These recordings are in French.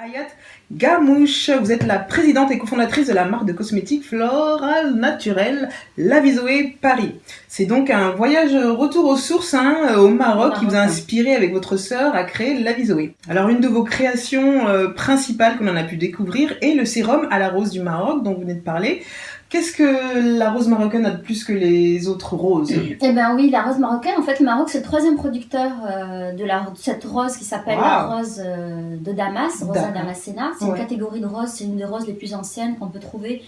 Hayat Gamouche, vous êtes la présidente et cofondatrice de la marque de cosmétiques Floral Naturel Lavizoé Paris. C'est donc un voyage retour aux sources au Maroc qui vous a inspiré avec votre sœur à créer Lavizoé. Alors une de vos créations principales qu'on en a pu découvrir est le sérum à la rose du Maroc dont vous venez de parler. Qu'est-ce que la rose marocaine a de plus que les autres roses? Eh bien oui, la rose marocaine, en fait le Maroc c'est le troisième producteur de cette rose qui s'appelle la rose de Damas, Rosa damascena. C'est une catégorie de rose, c'est une des roses les plus anciennes qu'on peut trouver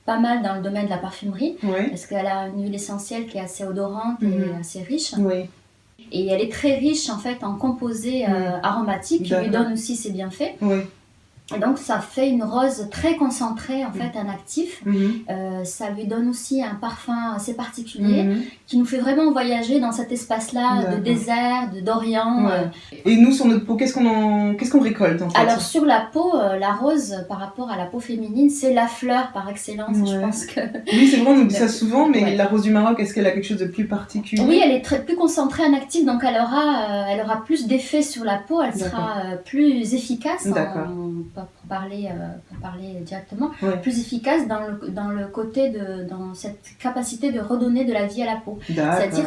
pas mal dans le domaine de la parfumerie, parce qu'elle a une huile essentielle qui est assez odorante et assez riche. Et elle est très riche en fait en composés aromatiques qui lui donnent aussi ses bienfaits. Et donc ça fait une rose très concentrée en fait, un actif. Ça lui donne aussi un parfum assez particulier qui nous fait vraiment voyager dans cet espace-là de désert, d'Orient. Et nous sur notre peau, qu'est-ce qu'on récolte en fait? Alors sur la peau, la rose par rapport à la peau féminine, c'est la fleur par excellence. Je pense que... Oui, c'est vrai, on nous dit ça souvent, mais la rose du Maroc, est-ce qu'elle a quelque chose de plus particulier? Oui, elle est plus concentrée en actif, donc elle aura plus d'effet sur la peau, elle sera plus efficace. Pour parler directement, plus efficace dans le côté dans cette capacité de redonner de la vie à la peau. C'est-à-dire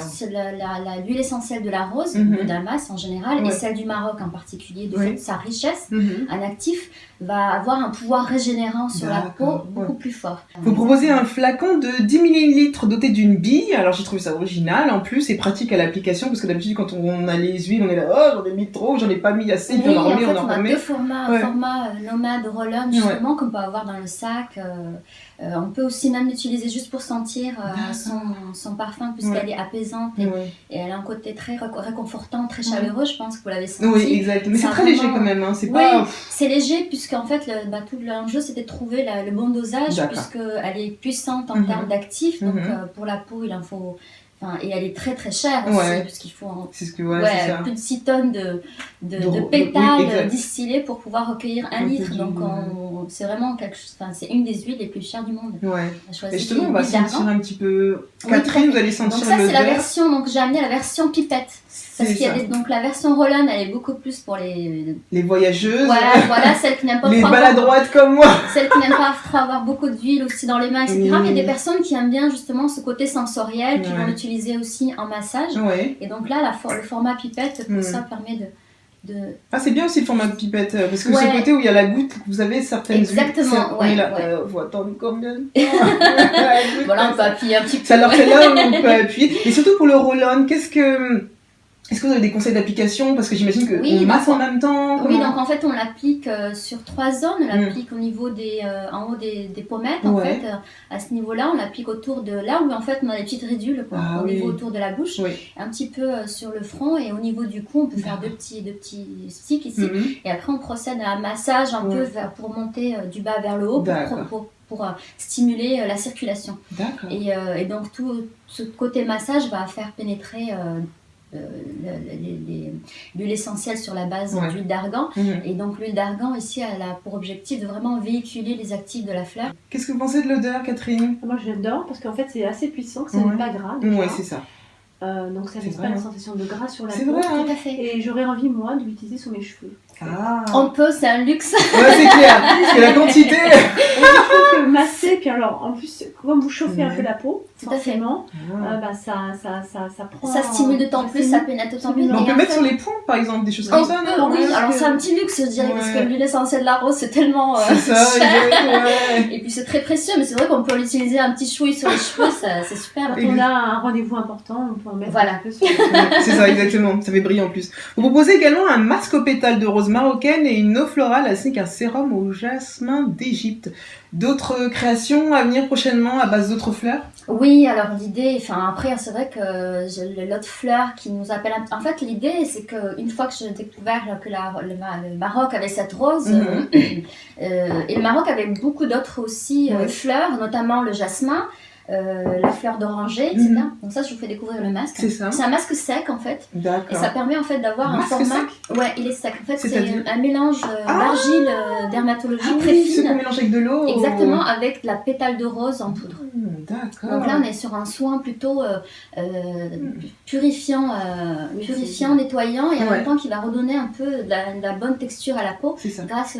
l'huile essentielle de la rose, de Damas en général, et celle du Maroc en particulier, de fait, sa richesse en actif, va avoir un pouvoir régénérant sur la peau beaucoup plus fort. Vous proposez un flacon de 10 ml doté d'une bille, alors j'ai trouvé ça original en plus et pratique à l'application, parce que d'habitude quand on a les huiles, on est là, oh j'en ai mis trop, j'en ai pas mis assez, puis on en remet, on a deux formats, un format nomade roll-on justement qu'on peut avoir dans le sac. On peut aussi même l'utiliser juste pour sentir son parfum, puisqu'elle est apaisante et elle a un côté très réconfortant, très chaleureux, je pense que vous l'avez senti. Oui, exact, mais c'est très léger quand même, c'est pas... c'est léger puisqu'en fait tout l'enjeu c'était de trouver le bon dosage, puisqu'elle est puissante en termes d'actifs, donc pour la peau il en faut... et elle est très très chère aussi, puisqu'il faut plus de 6 tonnes de pétales distillés pour pouvoir recueillir 1 litre. Donc c'est vraiment quelque chose, c'est une des huiles les plus chères du monde. Et justement, on va sentir un petit peu. Catherine, vous allez sentir l'odeur. Donc ça c'est la version, donc j'ai amené la version pipette. Parce qu'il y a donc la version roll-on, elle est beaucoup plus pour les voyageuses. Voilà, celles qui n'aiment pas les maladroites comme moi. Celles qui n'aiment pas trop avoir beaucoup d'huile aussi dans les mains, etc. Mais il y a des personnes qui aiment bien justement ce côté sensoriel, qui vont l'utiliser aussi en massage. Et donc là, le format pipette, pour ça, permet de... Ah, c'est bien aussi le format pipette, parce que ce côté où il y a la goutte, vous avez certaines huiles. Exactement, faut attendre combien de Voilà, on peut appuyer un petit peu. Alors c'est là où on peut appuyer. Et surtout pour le roll-on, est-ce que vous avez des conseils d'application? Parce que j'imagine qu'on masse en même temps. Oui, donc en fait on l'applique sur 3 zones. On l'applique au niveau en haut des pommettes, en fait. À ce niveau-là, on l'applique autour de là où en fait on a des petites ridules, au niveau autour de la bouche. Un petit peu sur le front, et au niveau du cou, on peut faire deux petits sticks ici. Et après on procède à un massage un peu pour monter du bas vers le haut, pour stimuler la circulation. Et donc tout ce côté massage va faire pénétrer l'huile essentielle sur la base d'huile d'argan. Et donc l'huile d'argan ici elle a pour objectif de vraiment véhiculer les actifs de la fleur. Qu'est-ce que vous pensez de l'odeur, Catherine? Moi j'adore parce qu'en fait c'est assez puissant, que ça n'est pas gras. Oui, c'est ça. Donc ça laisse pas la sensation de gras sur la peau. C'est vrai, tout à fait. Et j'aurais envie moi de l'utiliser sur mes cheveux. On peut, c'est un luxe. C'est clair, parce que la quantité... Et je trouve que masser, puis alors en plus comme vous chauffez un peu la peau, forcément, ça prend... Ça stimule d'autant plus, ça pénètre d'autant plus. On peut mettre sur les poings par exemple, des choses comme ça, non? Oui, alors c'est un petit luxe je dirais, parce que l'huile essentielle de la rose c'est tellement cher. Et puis c'est très précieux, mais c'est vrai qu'on peut l'utiliser un petit chouï sur les cheveux, c'est super. Quand on a un rendez-vous important, on peut en mettre un peu sur les cheveux. C'est ça, exactement, ça fait briller en plus. Vous proposez également un masque aux pétales de rose marocaine et une eau florale ainsi qu'un sérum au jasmin d'Égypte. D'autres créations à venir prochainement à base d'autres fleurs? Oui, alors l'idée, après c'est vrai que l'autre fleur qui nous appelle, en fait l'idée c'est qu'une fois que j'ai découvert que le Maroc avait cette rose, et le Maroc avait beaucoup d'autres aussi fleurs, notamment le jasmin, la fleur d'oranger, etc. Donc ça, je vous fais découvrir le masque. C'est un masque sec en fait. Et ça permet en fait d'avoir un format. Ouais, il est sec. En fait, c'est un mélange d'argile dermatologique très fine. Ce qu'on mélange avec de l'eau. Exactement, avec de la pétale de rose en poudre. D'accord. Donc là, on est sur un soin plutôt purifiant, nettoyant, et en même temps qui va redonner un peu de la bonne texture à la peau grâce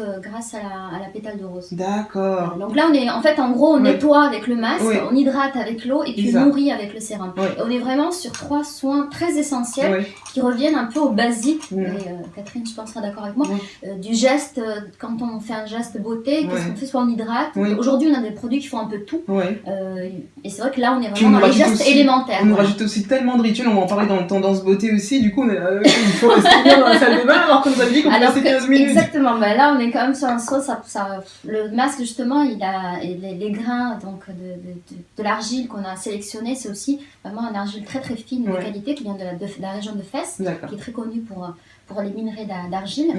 à la pétale de rose. D'accord. Donc là, en gros, on nettoie avec le masque, on hydrate avec l'eau et puis on nourrit avec le sérum. Et on est vraiment sur 3 soins très essentiels qui reviennent un peu au basique. Et, Catherine, je pense, sera d'accord avec moi, du geste, quand on fait un geste beauté, qu'est-ce qu'on fait? Soit on hydrate. Aujourd'hui, on a des produits qui font un peu tout. Et c'est vrai que là, on est vraiment dans les gestes élémentaires. On nous rajoute aussi tellement de rituels, on va en parler dans Tendance Beauté aussi. Du coup, il faut rester bien dans la salle de bain alors qu'on nous a dit qu'on pouvait rester 15 minutes. Exactement. Ben là, on est quand même sur un soin. Le masque, justement, il a les grains donc, de l'argile qu'on a sélectionné. C'est aussi vraiment une argile très très fine de qualité qui vient de la région de Fès, qui est très connue pour les minerais d'argile.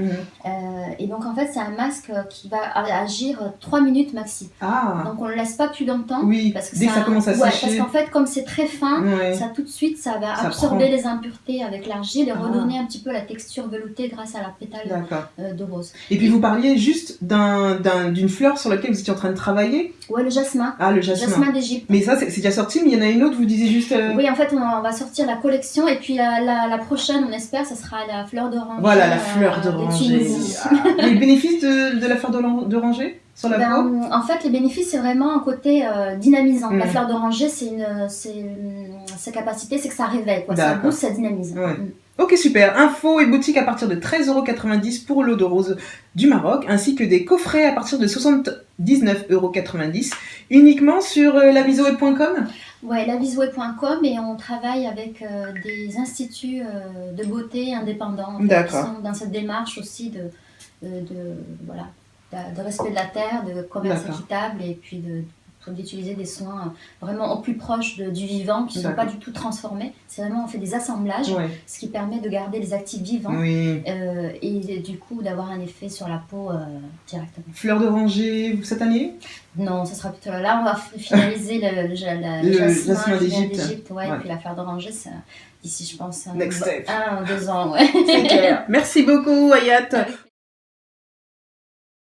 Et donc en fait c'est un masque qui va agir 3 minutes maxi. Donc on ne le laisse pas plus longtemps. Parce que dès que ça commence à sécher. Parce qu'en fait comme c'est très fin, ça tout de suite ça va absorber les impuretés avec l'argile et redonner un petit peu la texture veloutée grâce à la pétale de rose. Et puis vous parliez juste d'une fleur sur laquelle vous étiez en train de travailler. Ouais, le jasmin. Le jasmin d'Égypte. Mais ça c'est déjà sorti, mais il y en a une autre, vous disiez juste... Oui, en fait on va sortir la collection et puis la prochaine, on espère, ça sera la fleur d'oranger. Voilà, la fleur d'oranger. Les bénéfices de la fleur d'oranger sur la peau? En fait, les bénéfices, c'est vraiment un côté dynamisant. La fleur d'oranger, sa capacité, c'est que ça réveille, ça booste, ça dynamise. Ok, super. Info et boutique à partir de 13,90€ pour l'eau de rose du Maroc, ainsi que des coffrets à partir de 79,90€ uniquement sur lavisoweb.com. Ouais, lavisoweb.com, et on travaille avec des instituts de beauté indépendants qui sont dans cette démarche aussi de respect de la terre, de commerce équitable, et puis d'utiliser des soins vraiment au plus proche du vivant, qui ne sont pas du tout transformés. C'est vraiment, on fait des assemblages, ce qui permet de garder les actifs vivants et du coup d'avoir un effet sur la peau directement. Fleur d'oranger cette année? Non, ça sera plutôt là. On va finaliser le jasmin d'Égypte. Et puis la fleur d'oranger, d'ici, je pense, 1 ou 2 ans. C'est clair. Merci beaucoup, Hayat.